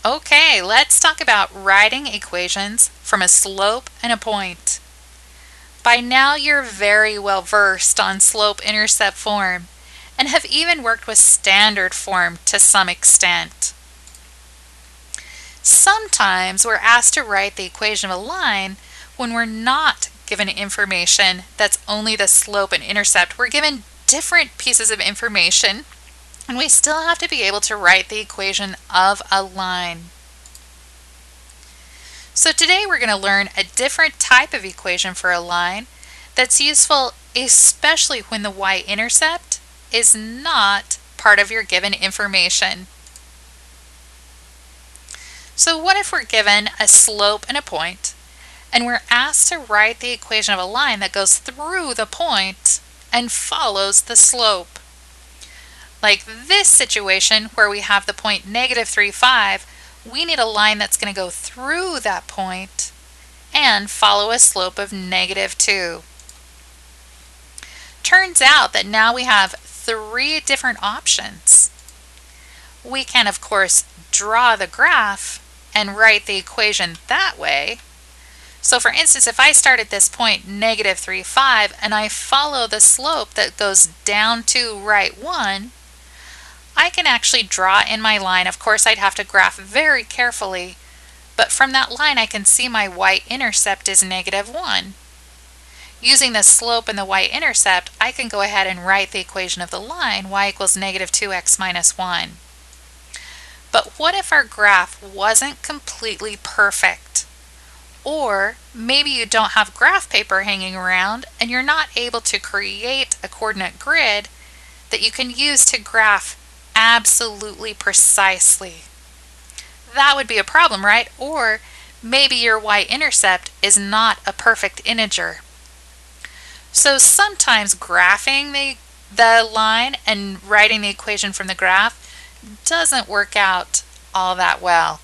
Okay, let's talk about writing equations from a slope and a point. By now you're very well versed on slope-intercept form and have even worked with standard form to some extent. Sometimes we're asked to write the equation of a line when we're not given information that's only the slope and intercept. We're given different pieces of information and we still have to be able to write the equation of a line. So today we're going to learn a different type of equation for a line that's useful especially when the y-intercept is not part of your given information. So what if we're given a slope and a point and we're asked to write the equation of a line that goes through the point and follows the slope? Like this situation where we have the point -3, 5, we need a line that's going to go through that point and follow a slope of -2. Turns out that now we have 3 different options. We can, of course, draw the graph and write the equation that way. So for instance, if I start at this point -3, 5 and I follow the slope that goes down to right 1, I can actually draw in my line. Of course, I'd have to graph very carefully, but from that line I can see my y-intercept is -1. Using the slope and the y-intercept, I can go ahead and write the equation of the line y equals -2x minus 1. But what if our graph wasn't completely perfect? Or maybe you don't have graph paper hanging around and you're not able to create a coordinate grid that you can use to graph absolutely precisely. That would be a problem, right? Or maybe your y-intercept is not a perfect integer. So sometimes graphing the line and writing the equation from the graph doesn't work out all that well.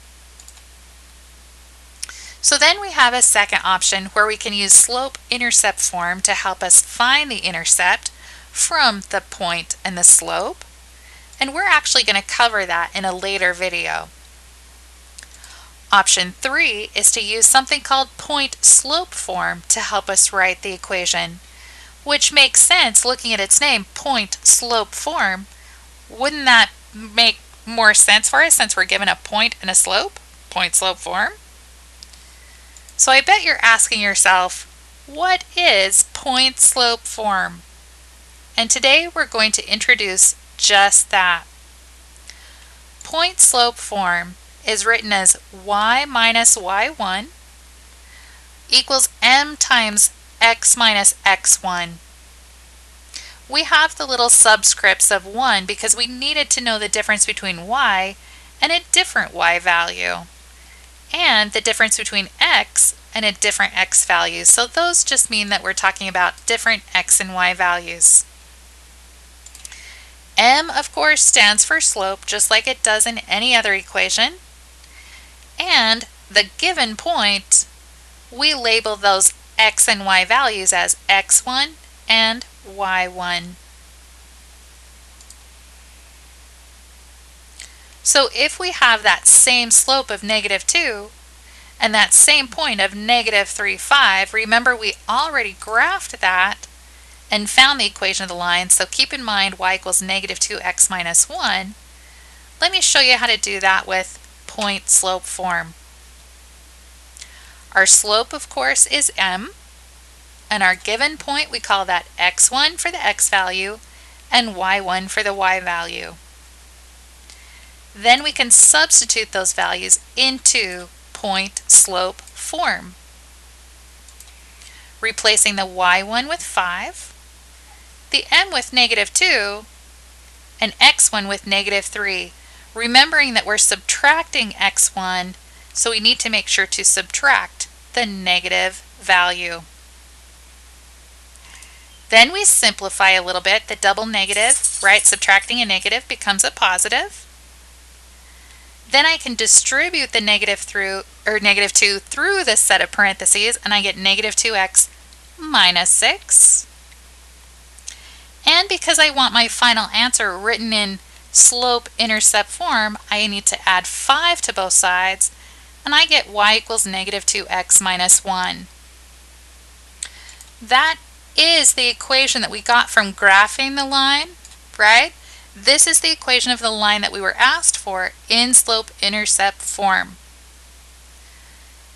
So then we have a second option where we can use slope-intercept form to help us find the intercept from the point and the slope. And we're actually going to cover that in a later video. Option 3 is to use something called point-slope form to help us write the equation, which makes sense looking at its name, point-slope form. Wouldn't that make more sense for us since we're given a point and a slope? Point-slope form. So I bet you're asking yourself, what is point-slope form? And today we're going to introduce just that. Point-slope form is written as y minus y1 equals m times x minus x1. We have the little subscripts of 1 because we needed to know the difference between y and a different y value, and the difference between x and a different x value. So those just mean that we're talking about different x and y values. M, of course, stands for slope, just like it does in any other equation. And the given point, we label those x and y values as x1 and y1. So if we have that same slope of -2 and that same point of -3, 5, remember we already graphed that and found the equation of the line, so keep in mind y equals -2x minus 1. Let me show you how to do that with point-slope form. Our slope, of course, is m, and our given point, we call that x1 for the x value and y1 for the y value. Then we can substitute those values into point-slope form. Replacing the y1 with 5, the m with -2, and x1 with -3. Remembering that we're subtracting x1, so we need to make sure to subtract the negative value. Then we simplify a little bit. The double negative, right? Subtracting a negative becomes a positive. Then I can distribute the -2 through this set of parentheses, and I get -2x minus 6. And because I want my final answer written in slope-intercept form, I need to add 5 to both sides, and I get y equals negative 2x minus 1. That is the equation that we got from graphing the line, right? This is the equation of the line that we were asked for in slope-intercept form.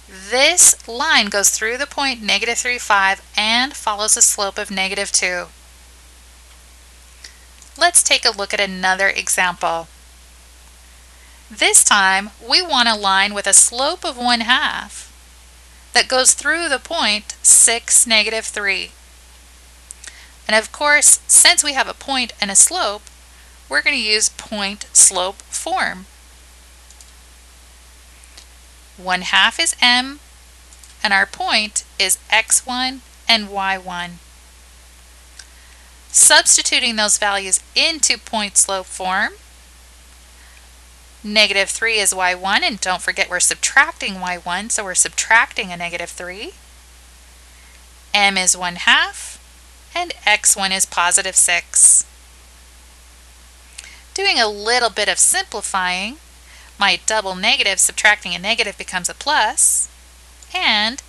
This line goes through the point negative 3, 5 and follows a slope of negative 2. Let's take a look at another example. This time we want a line with a slope of 1/2 that goes through the point 6, negative 3. And of course, since we have a point and a slope, we're going to use point-slope form. 1/2 is m, and our point is x1 and y1. Substituting those values into point-slope form, negative 3 is y1, and don't forget we're subtracting y1, so we're subtracting a negative 3. M is 1/2, and x1 is positive 6. Doing a little bit of simplifying, my double negative subtracting a negative becomes a plus, and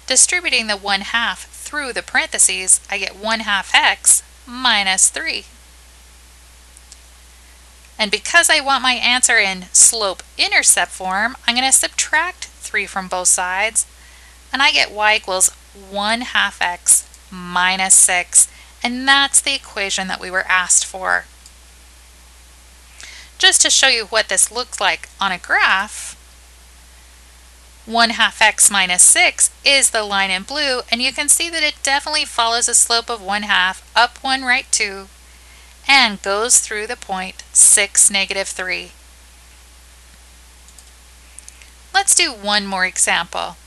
distributing the 1/2 through the parentheses, I get 1/2 x minus 3. And because I want my answer in slope-intercept form, I'm going to subtract 3 from both sides, and I get y equals 1/2 x minus 6, and that's the equation that we were asked for. Just to show you what this looks like on a graph, 1/2 x minus 6 is the line in blue, and you can see that it definitely follows a slope of 1/2, up 1, right 2, and goes through the point 6, negative 3. Let's do one more example.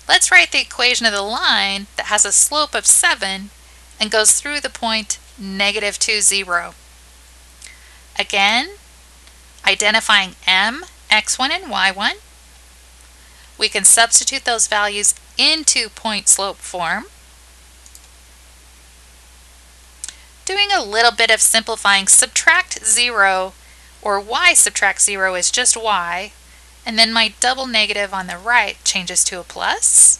Let's write the equation of the line that has a slope of 7 and goes through the point negative 2, 0. Again, identifying m, x1, and y1, we can substitute those values into point-slope form. Doing a little bit of simplifying, subtract 0, or y subtract 0 is just y, and then my double negative on the right changes to a plus.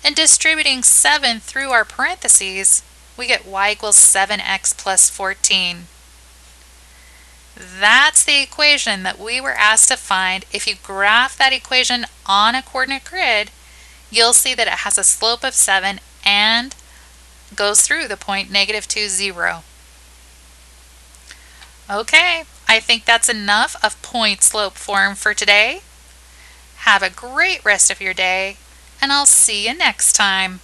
And distributing 7 through our parentheses, we get y equals 7x plus 14. That's the equation that we were asked to find. If you graph that equation on a coordinate grid, you'll see that it has a slope of 7 and goes through the point negative 2, 0. Okay, I think that's enough of point-slope form for today. Have a great rest of your day, and I'll see you next time.